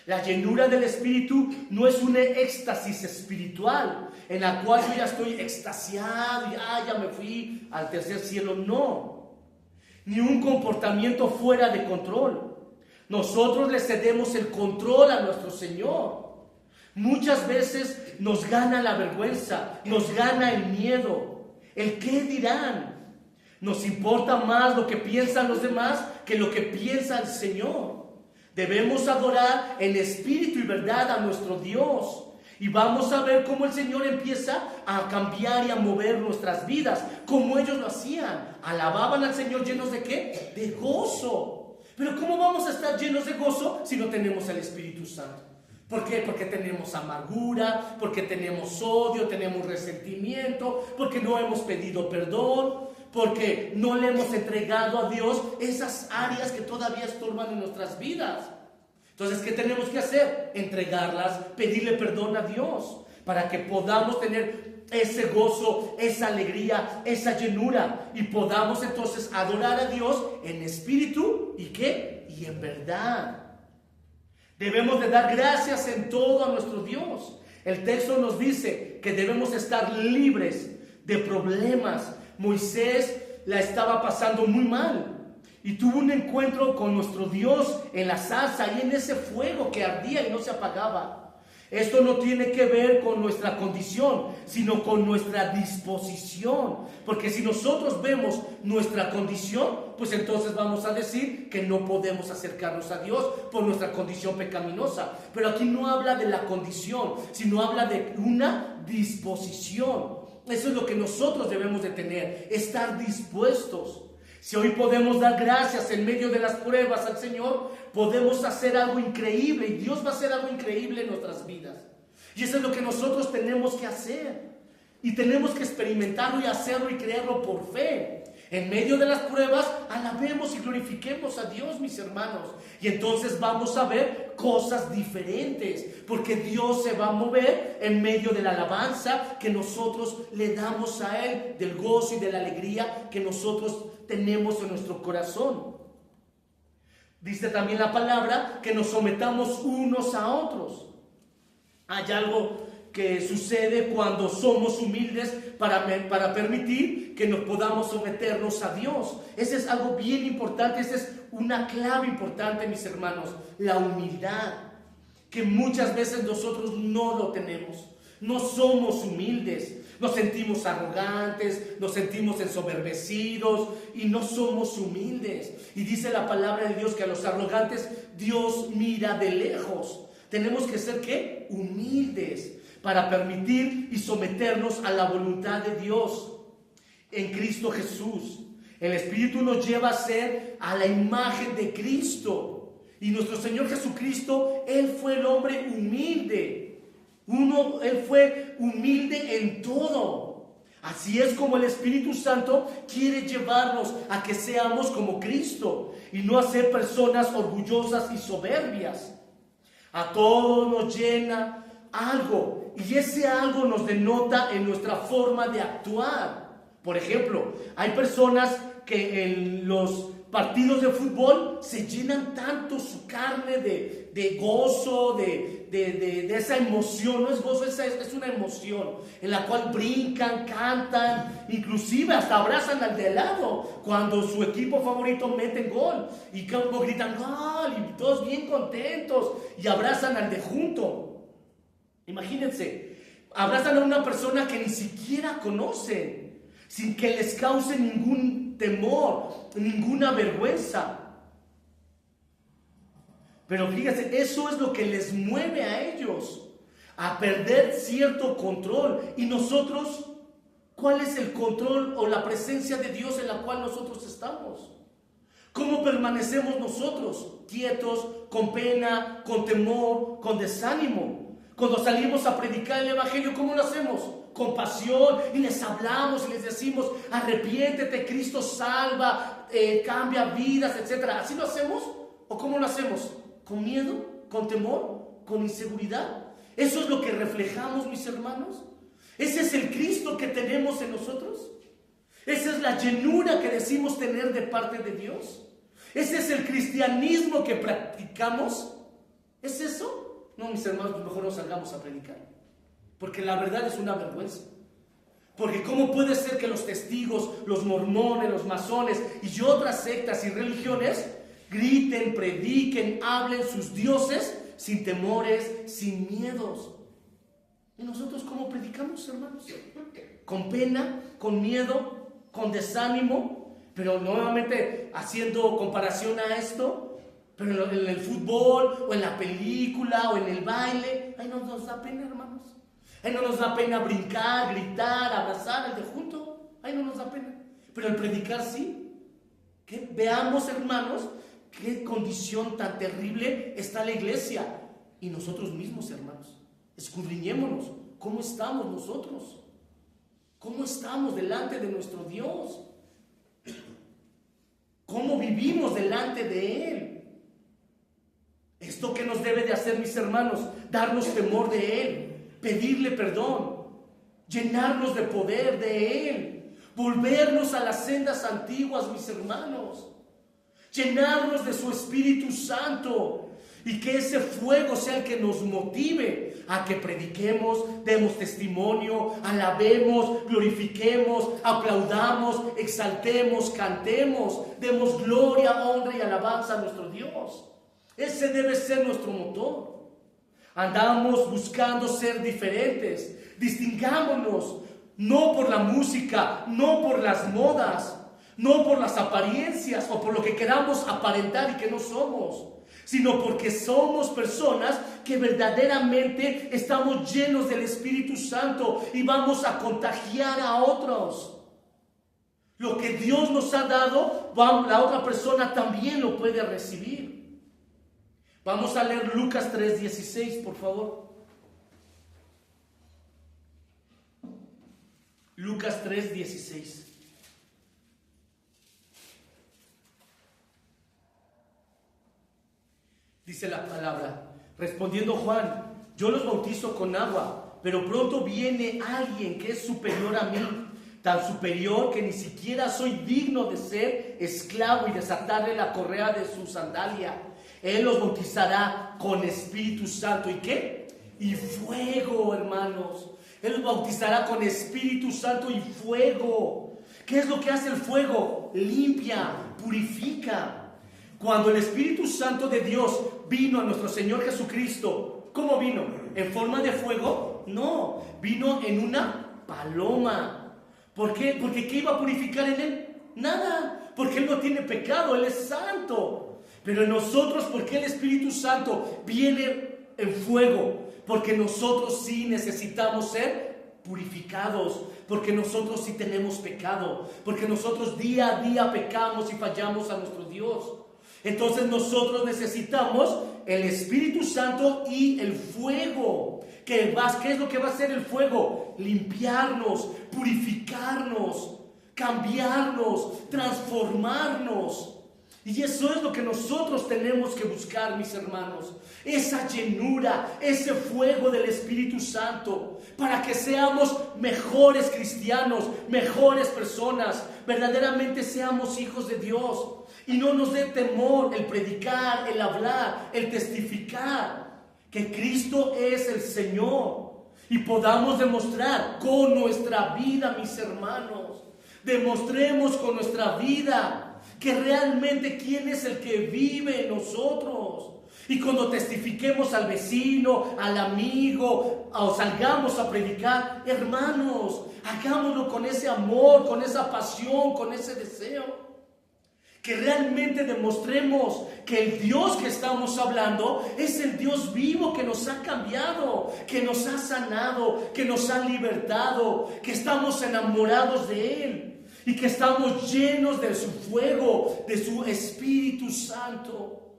La llenura del Espíritu no es un éxtasis espiritual en la cual yo ya estoy extasiado y ya me fui al tercer cielo. No. Ni un comportamiento fuera de control. Nosotros le cedemos el control a nuestro Señor. Muchas veces nos gana la vergüenza, nos gana el miedo. ¿El qué dirán? Nos importa más lo que piensan los demás que lo que piensa el Señor. Debemos adorar en espíritu y verdad a nuestro Dios. Y vamos a ver cómo el Señor empieza a cambiar y a mover nuestras vidas, como ellos lo hacían. Alababan al Señor llenos de ¿qué? De gozo. Pero ¿cómo vamos a estar llenos de gozo si no tenemos el Espíritu Santo? ¿Por qué? Porque tenemos amargura, porque tenemos odio, tenemos resentimiento, porque no hemos pedido perdón, porque no le hemos entregado a Dios esas áreas que todavía estorban en nuestras vidas. Entonces, ¿qué tenemos que hacer? Entregarlas, pedirle perdón a Dios, para que podamos tener ese gozo, esa alegría, esa llenura, y podamos entonces adorar a Dios en espíritu y ¿qué? Y en verdad. Debemos de dar gracias en todo a nuestro Dios. El texto nos dice que debemos estar libres de problemas. Moisés la estaba pasando muy mal y tuvo un encuentro con nuestro Dios en la zarza y en ese fuego que ardía y no se apagaba. Esto no tiene que ver con nuestra condición, sino con nuestra disposición. Porque si nosotros vemos nuestra condición, pues entonces vamos a decir que no podemos acercarnos a Dios por nuestra condición pecaminosa. Pero aquí no habla de la condición, sino habla de una disposición. Eso es lo que nosotros debemos de tener, estar dispuestos. Si hoy podemos dar gracias en medio de las pruebas al Señor, podemos hacer algo increíble y Dios va a hacer algo increíble en nuestras vidas. Y eso es lo que nosotros tenemos que hacer. Y tenemos que experimentarlo y hacerlo y creerlo por fe. En medio de las pruebas, alabemos y glorifiquemos a Dios, mis hermanos. Y entonces vamos a ver cosas diferentes, porque Dios se va a mover en medio de la alabanza que nosotros le damos a Él, del gozo y de la alegría que nosotros tenemos en nuestro corazón. Dice también la palabra que nos sometamos unos a otros. Hay algo que sucede cuando somos humildes para permitir que nos podamos someternos a Dios. Ese es algo bien importante, esa es una clave importante, mis hermanos, la humildad, que muchas veces nosotros no lo tenemos. No somos humildes, nos sentimos arrogantes, nos sentimos ensoberbecidos y no somos humildes. Y dice la palabra de Dios que a los arrogantes Dios mira de lejos. Tenemos que ser ¿qué? Humildes para permitir y someternos a la voluntad de Dios en Cristo Jesús. El Espíritu nos lleva a ser a la imagen de Cristo. Y nuestro Señor Jesucristo, Él fue el hombre humilde. Él fue humilde en todo. Así es como el Espíritu Santo quiere llevarnos a que seamos como Cristo y no a ser personas orgullosas y soberbias. A todos nos llena algo y ese algo nos denota en nuestra forma de actuar. Por ejemplo, hay personas que en los partidos de fútbol se llenan tanto su carne de gozo, de esa emoción. No es gozo, es una emoción en la cual brincan, cantan, inclusive hasta abrazan al de lado cuando su equipo favorito mete gol y gritan gol y todos bien contentos y abrazan al de junto. Imagínense, abrazan a una persona que ni siquiera conocen, sin que les cause ningún temor, ninguna vergüenza. Pero fíjense, eso es lo que les mueve a ellos, a perder cierto control. Y nosotros, ¿cuál es el control o la presencia de Dios en la cual nosotros estamos? ¿Cómo permanecemos nosotros? Quietos, con pena, con temor, con desánimo. Cuando salimos a predicar el Evangelio, ¿cómo lo hacemos? con pasión y les hablamos y les decimos: arrepiéntete, Cristo salva, cambia vidas, etc. ¿Así lo hacemos? ¿O cómo lo hacemos? ¿Con miedo? ¿Con temor? ¿Con inseguridad? ¿Eso es lo que reflejamos, mis hermanos? ¿Ese es el Cristo que tenemos en nosotros? ¿Esa es la llenura que decimos tener de parte de Dios? ¿Ese es el cristianismo que practicamos? ¿Es eso? No, mis hermanos, mejor no salgamos a predicar, porque la verdad es una vergüenza. Porque ¿cómo puede ser que los testigos, los mormones, los masones y otras sectas y religiones griten, prediquen, hablen sus dioses sin temores, sin miedos? ¿Y nosotros cómo predicamos, hermanos? Con pena, con miedo, con desánimo, pero nuevamente haciendo comparación a esto, pero en el fútbol o en la película o en el baile, ay, no nos da pena, hermanos. Ay, no nos da pena brincar, gritar, abrazar al de junto. Ay, no nos da pena. Pero el predicar sí. Que veamos, hermanos, qué condición tan terrible está la iglesia y nosotros mismos, hermanos. Escudriñémonos. ¿Cómo estamos nosotros? ¿Cómo estamos delante de nuestro Dios? ¿Cómo vivimos delante de Él? Esto que nos debe de hacer, mis hermanos, darnos temor de Él, pedirle perdón, llenarnos de poder de Él, volvernos a las sendas antiguas, mis hermanos, llenarnos de su Espíritu Santo, y que ese fuego sea el que nos motive a que prediquemos, demos testimonio, alabemos, glorifiquemos, aplaudamos, exaltemos, cantemos, demos gloria, honra y alabanza a nuestro Dios. Ese debe ser nuestro motor. Andamos buscando ser diferentes. Distingámonos, no por la música, no por las modas, no por las apariencias o por lo que queramos aparentar y que no somos, sino porque somos personas que verdaderamente estamos llenos del Espíritu Santo y vamos a contagiar a otros. Lo que Dios nos ha dado, la otra persona también lo puede recibir. Vamos a leer Lucas 3:16, por favor. Lucas 3:16. Dice la palabra: respondiendo Juan, yo los bautizo con agua, pero pronto viene alguien que es superior a mí, tan superior que ni siquiera soy digno de ser esclavo y desatarle la correa de su sandalia. Él los bautizará con Espíritu Santo. ¿Y qué? Y fuego, hermanos. Él los bautizará con Espíritu Santo y fuego. ¿Qué es lo que hace el fuego? Limpia, purifica. Cuando el Espíritu Santo de Dios vino a nuestro Señor Jesucristo, ¿cómo vino? ¿En forma de fuego? No, vino en una paloma. ¿Por qué? Porque ¿qué iba a purificar en Él? Nada, porque Él no tiene pecado, Él es santo. Pero en nosotros, ¿por qué el Espíritu Santo viene en fuego? Porque nosotros sí necesitamos ser purificados, porque nosotros sí tenemos pecado, porque nosotros día a día pecamos y fallamos a nuestro Dios. Entonces nosotros necesitamos el Espíritu Santo y el fuego. ¿Qué es lo que va a hacer el fuego? Limpiarnos, purificarnos, cambiarnos, transformarnos. Y eso es lo que nosotros tenemos que buscar, mis hermanos. Esa llenura, ese fuego del Espíritu Santo, para que seamos mejores cristianos, mejores personas, verdaderamente seamos hijos de Dios. Y no nos dé temor el predicar, el hablar, el testificar que Cristo es el Señor. Y podamos demostrar con nuestra vida, mis hermanos. Demostremos con nuestra vida que realmente quién es el que vive en nosotros. Y cuando testifiquemos al vecino, al amigo, o salgamos a predicar, hermanos, hagámoslo con ese amor, con esa pasión, con ese deseo. Que realmente demostremos que el Dios que estamos hablando es el Dios vivo que nos ha cambiado, que nos ha sanado, que nos ha libertado, que estamos enamorados de Él. Y que estamos llenos de su fuego, de su Espíritu Santo.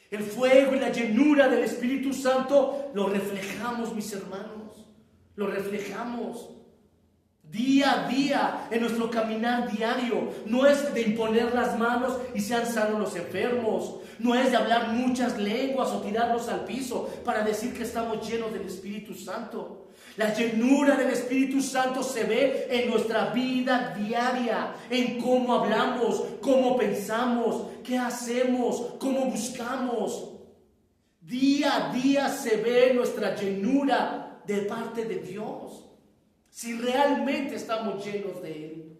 El fuego y la llenura del Espíritu Santo lo reflejamos, mis hermanos. lo reflejamos día a día en nuestro caminar diario. No es de imponer las manos y sean sanos los enfermos. No es de hablar muchas lenguas o tirarnos al piso para decir que estamos llenos del Espíritu Santo. La llenura del Espíritu Santo se ve en nuestra vida diaria, en cómo hablamos, cómo pensamos, qué hacemos, cómo buscamos. Día a día se ve nuestra llenura de parte de Dios, si realmente estamos llenos de Él.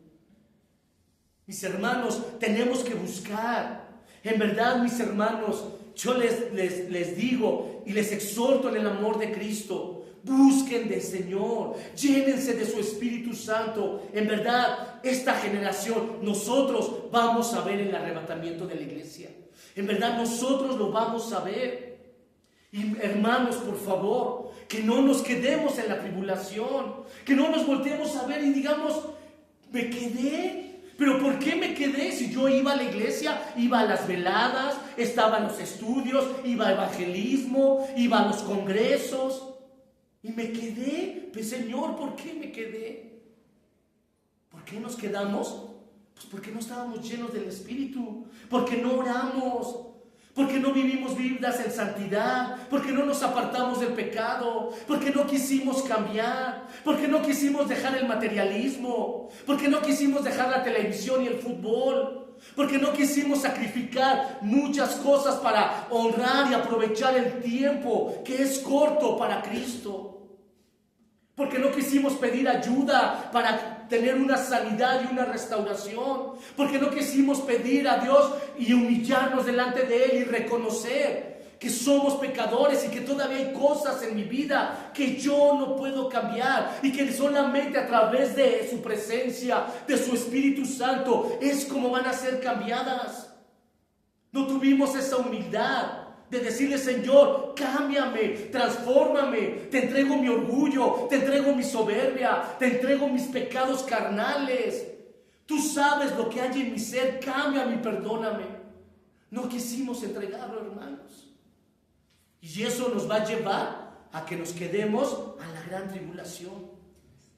Mis hermanos, tenemos que buscar. En verdad, mis hermanos, yo les digo y les exhorto en el amor de Cristo. Busquen del Señor, llénense de su Espíritu Santo. En verdad, esta generación, nosotros vamos a ver el arrebatamiento de la iglesia. En verdad, nosotros lo vamos a ver. Y hermanos, por favor, que no nos quedemos en la tribulación, que no nos volteemos a ver y digamos, me quedé. ¿Pero por qué me quedé? Si yo iba a la iglesia, iba a las veladas, estaba en los estudios, iba a evangelismo, iba a los congresos. Y me quedé. Pues Señor, ¿por qué me quedé? ¿Por qué nos quedamos? Pues porque no estábamos llenos del Espíritu, porque no oramos, porque no vivimos vidas en santidad, porque no nos apartamos del pecado, porque no quisimos cambiar, porque no quisimos dejar el materialismo, porque no quisimos dejar la televisión y el fútbol, porque no quisimos sacrificar muchas cosas para honrar y aprovechar el tiempo que es corto para Cristo. Porque no quisimos pedir ayuda para tener una sanidad y una restauración. Porque no quisimos pedir a Dios y humillarnos delante de Él y reconocer que somos pecadores y que todavía hay cosas en mi vida que yo no puedo cambiar. Y que solamente a través de su presencia, de su Espíritu Santo, es como van a ser cambiadas. No tuvimos esa humildad de decirle, Señor, cámbiame, transfórmame, te entrego mi orgullo, te entrego mi soberbia, te entrego mis pecados carnales. Tú sabes lo que hay en mi ser, cámbiame y perdóname. No quisimos entregarlo, hermanos. Y eso nos va a llevar a que nos quedemos a la gran tribulación.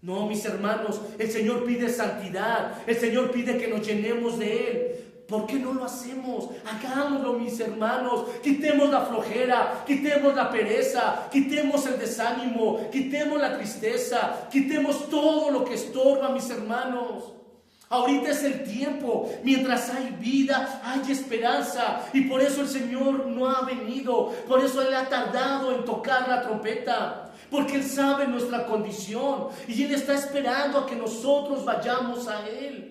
No, mis hermanos, el Señor pide santidad, el Señor pide que nos llenemos de Él. ¿Por qué no lo hacemos? Hagámoslo, mis hermanos. Quitemos la flojera, quitemos la pereza, quitemos el desánimo, quitemos la tristeza, quitemos todo lo que estorba, mis hermanos. Ahorita es el tiempo, mientras hay vida, hay esperanza. Y por eso el Señor no ha venido, por eso Él ha tardado en tocar la trompeta. Porque Él sabe nuestra condición y Él está esperando a que nosotros vayamos a Él.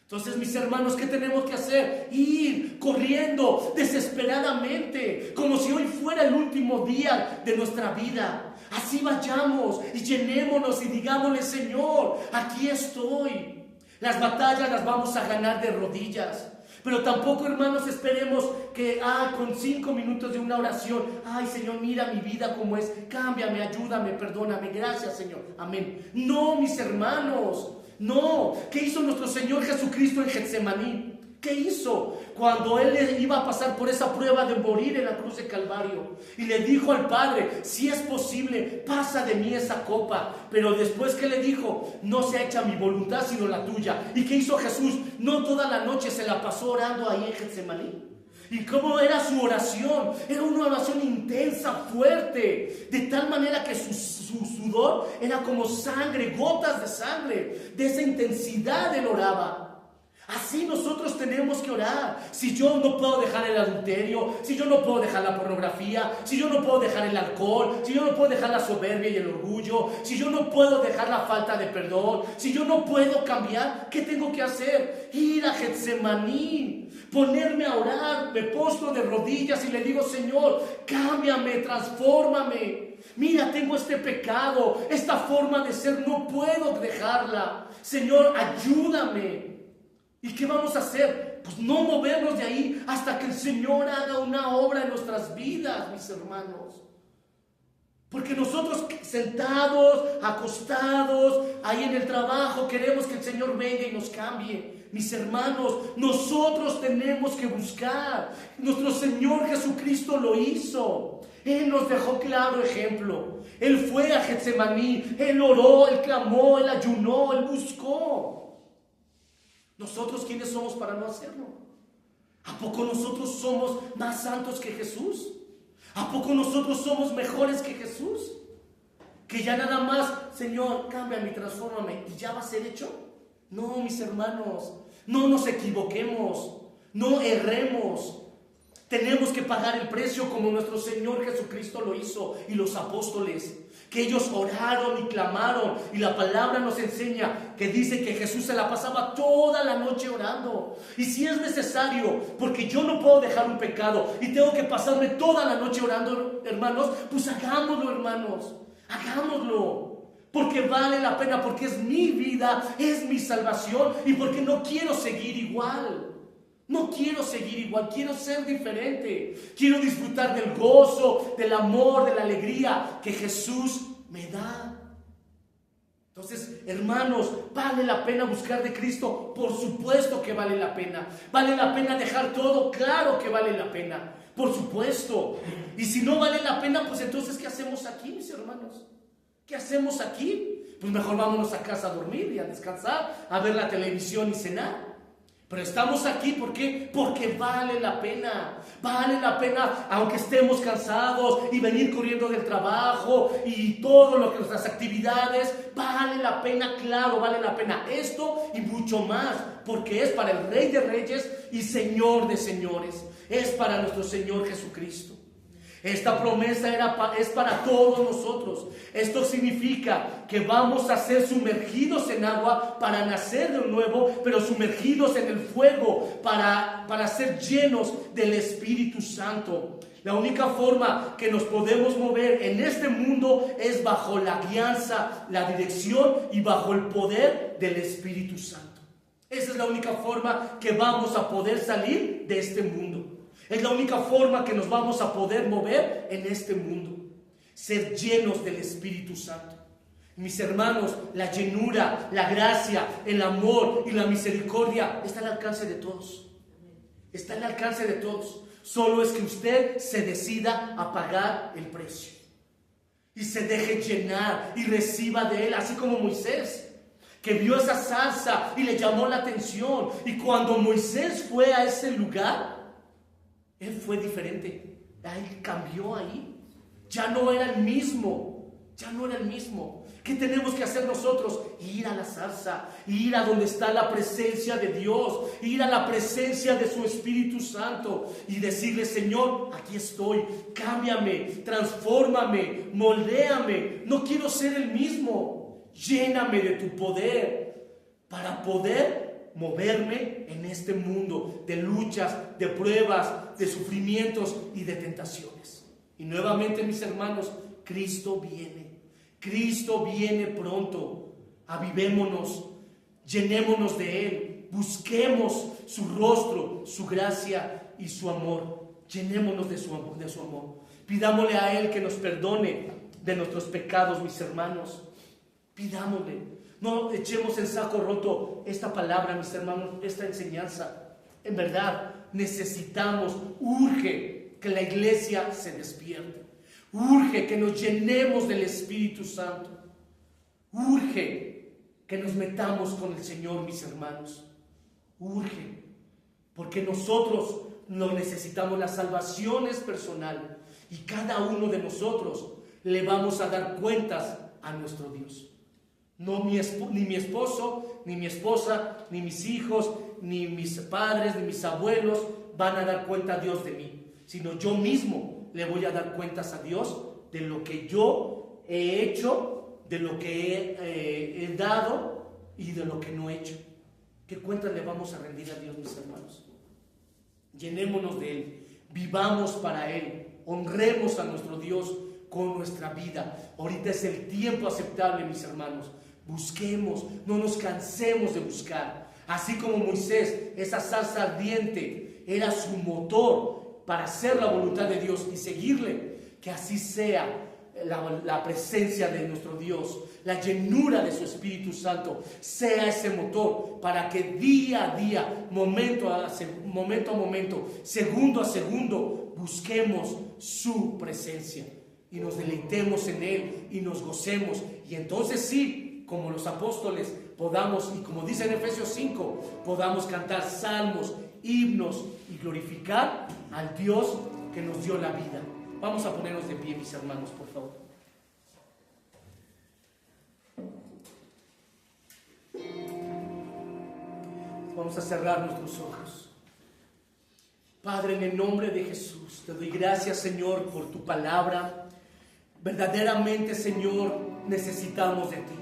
Entonces, mis hermanos, ¿qué tenemos que hacer? Ir corriendo desesperadamente, como si hoy fuera el último día de nuestra vida. Así vayamos y llenémonos y digámosle, Señor, aquí estoy. Las batallas las vamos a ganar de rodillas. Pero tampoco, hermanos, esperemos que con 5 minutos de una oración, ay, Señor, mira mi vida como es, cámbiame, ayúdame, perdóname, gracias, Señor, amén. No, mis hermanos, no. ¿Qué hizo nuestro Señor Jesucristo en Getsemaní? ¿Qué hizo? Cuando Él iba a pasar por esa prueba de morir en la cruz de Calvario, y le dijo al Padre, si es posible, pasa de mí esa copa. Pero después, ¿qué le dijo? No sea hecha mi voluntad, sino la tuya. ¿Y qué hizo Jesús? No toda la noche se la pasó orando ahí en Getsemaní. ¿Y cómo era su oración? Era una oración intensa, fuerte, de tal manera que su sudor era como sangre, gotas de sangre. De esa intensidad Él oraba. Así nosotros tenemos que orar. Si yo no puedo dejar el adulterio, si yo no puedo dejar la pornografía, si yo no puedo dejar el alcohol, si yo no puedo dejar la soberbia y el orgullo, si yo no puedo dejar la falta de perdón, si yo no puedo cambiar, ¿qué tengo que hacer? Ir a Getsemaní, ponerme a orar, me postro de rodillas y le digo, Señor, cámbiame, transfórmame. Mira, tengo este pecado, esta forma de ser, no puedo dejarla. Señor, ayúdame. ¿Y qué vamos a hacer? Pues no movernos de ahí hasta que el Señor haga una obra en nuestras vidas, mis hermanos. Porque nosotros sentados, acostados, ahí en el trabajo, queremos que el Señor venga y nos cambie. Mis hermanos, nosotros tenemos que buscar. Nuestro Señor Jesucristo lo hizo. Él nos dejó claro ejemplo. Él fue a Getsemaní, Él oró, Él clamó, Él ayunó, Él buscó. ¿Nosotros quiénes somos para no hacerlo? ¿A poco nosotros somos más santos que Jesús? ¿A poco nosotros somos mejores que Jesús? Que ya nada más, Señor, cámbiame, transfórmame, y ya va a ser hecho. No, mis hermanos, no nos equivoquemos, no erremos. Tenemos que pagar el precio como nuestro Señor Jesucristo lo hizo y los apóstoles, que ellos oraron y clamaron, y la palabra nos enseña que dice que Jesús se la pasaba toda la noche orando. Y si es necesario, porque yo no puedo dejar un pecado y tengo que pasarme toda la noche orando, hermanos, pues hagámoslo, hermanos, hagámoslo. Porque vale la pena, porque es mi vida, es mi salvación, y porque no quiero seguir igual. No quiero seguir igual, quiero ser diferente. Quiero disfrutar del gozo, del amor, de la alegría que Jesús me da. Entonces, hermanos, ¿vale la pena buscar de Cristo? Por supuesto que vale la pena. ¿Vale la pena dejar todo? Claro que vale la pena. Por supuesto. Y si no vale la pena, pues entonces, ¿qué hacemos aquí, mis hermanos? ¿Qué hacemos aquí? Pues mejor vámonos a casa a dormir y a descansar, a ver la televisión y cenar. Pero estamos aquí, ¿por qué? Porque vale la pena, aunque estemos cansados y venir corriendo del trabajo y todo lo que nuestras actividades, vale la pena, claro, vale la pena esto y mucho más, porque es para el Rey de Reyes y Señor de Señores, es para nuestro Señor Jesucristo. Esta promesa es para todos nosotros. Esto significa que vamos a ser sumergidos en agua para nacer de nuevo, pero sumergidos en el fuego para ser llenos del Espíritu Santo. La única forma que nos podemos mover en este mundo es bajo la guianza, la dirección y bajo el poder del Espíritu Santo. Esa es la única forma que vamos a poder salir de este mundo. Es la única forma que nos vamos a poder mover en este mundo. Ser llenos del Espíritu Santo. Mis hermanos, la llenura, la gracia, el amor y la misericordia está al alcance de todos. Está al alcance de todos. Solo es que usted se decida a pagar el precio. Y se deje llenar y reciba de él, así como Moisés, que vio esa zarza y le llamó la atención. Y cuando Moisés fue a ese lugar, él fue diferente. Él cambió ahí. Ya no era el mismo. ¿Qué tenemos que hacer nosotros? Ir a la zarza, ir a donde está la presencia de Dios, ir a la presencia de su Espíritu Santo y decirle: Señor, aquí estoy, cámbiame, transfórmame, moldéame. No quiero ser el mismo. Lléname de tu poder para poder moverme en este mundo de luchas, de pruebas, de sufrimientos y de tentaciones. Y nuevamente, mis hermanos, Cristo viene pronto. Avivémonos, llenémonos de Él, busquemos su rostro, su gracia y su amor. Llenémonos de su amor. Pidámosle a Él que nos perdone de nuestros pecados, mis hermanos. Pidámosle. No echemos en saco roto esta palabra, mis hermanos, esta enseñanza. En verdad, necesitamos, urge que la iglesia se despierte. Urge que nos llenemos del Espíritu Santo. Urge que nos metamos con el Señor, mis hermanos. Urge, porque nosotros lo necesitamos. La salvación es personal y cada uno de nosotros le vamos a dar cuentas a nuestro Dios. No ni mi esposo, ni mi esposa, ni mis hijos, ni mis padres, ni mis abuelos van a dar cuenta a Dios de mí, sino yo mismo le voy a dar cuentas a Dios de lo que yo he hecho, de lo que he dado y de lo que no he hecho. ¿Qué cuentas le vamos a rendir a Dios, mis hermanos? Llenémonos de Él, vivamos para Él, honremos a nuestro Dios con nuestra vida. Ahorita es el tiempo aceptable, mis hermanos. Busquemos, no nos cansemos de buscar. Así como Moisés, esa zarza ardiente era su motor para hacer la voluntad de Dios y seguirle. Que así sea la presencia de nuestro Dios, la llenura de su Espíritu Santo, sea ese motor para que día a día, momento a momento, segundo a segundo, busquemos su presencia y nos deleitemos en Él y nos gocemos. Y entonces sí, como los apóstoles, podamos, y como dice en Efesios 5, podamos cantar salmos, himnos y glorificar al Dios que nos dio la vida. Vamos a ponernos de pie, mis hermanos, por favor. Vamos a cerrar nuestros ojos. Padre, en el nombre de Jesús, te doy gracias, Señor, por tu palabra. Verdaderamente, Señor, necesitamos de ti.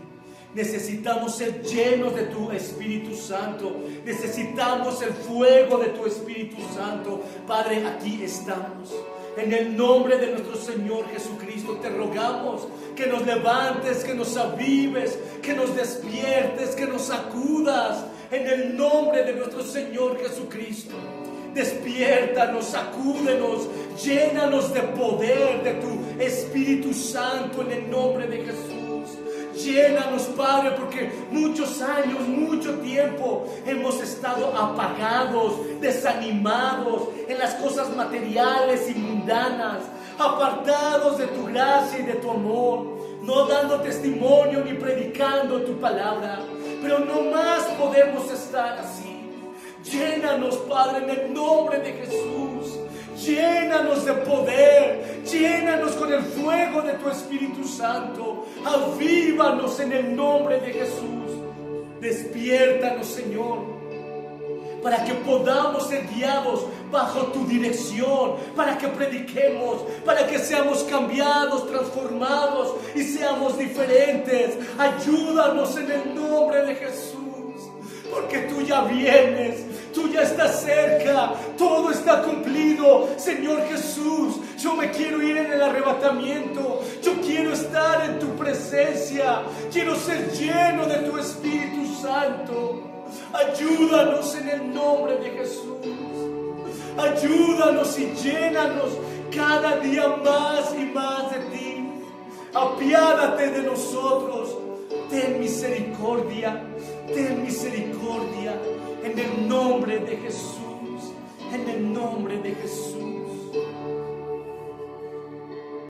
Necesitamos ser llenos de tu Espíritu Santo. Necesitamos el fuego de tu Espíritu Santo. Padre, aquí estamos. En el nombre de nuestro Señor Jesucristo te rogamos que nos levantes, que nos avives, que nos despiertes, que nos sacudas. En el nombre de nuestro Señor Jesucristo. Despiértanos, sacúdenos, llénanos de poder de tu Espíritu Santo en el nombre de Jesús. Llénanos, Padre, porque muchos años, mucho tiempo hemos estado apagados, desanimados en las cosas materiales y mundanas, apartados de tu gracia y de tu amor, no dando testimonio ni predicando tu palabra. Pero no más podemos estar así. Llénanos, Padre, en el nombre de Jesús. Llénanos de poder, llénanos con el fuego de tu Espíritu Santo. Avívanos en el nombre de Jesús. Despiértanos, Señor, para que podamos ser guiados bajo tu dirección, para que prediquemos, para que seamos cambiados, transformados y seamos diferentes. Ayúdanos en el nombre de Jesús, porque tú ya vienes. Tú ya estás cerca, todo está cumplido. Señor Jesús, yo me quiero ir en el arrebatamiento. Yo quiero estar en tu presencia. Quiero ser lleno de tu Espíritu Santo. Ayúdanos en el nombre de Jesús. Ayúdanos y llénanos cada día más y más de ti. Apiádate de nosotros. Ten misericordia, ten misericordia. En el nombre de Jesús, en el nombre de Jesús.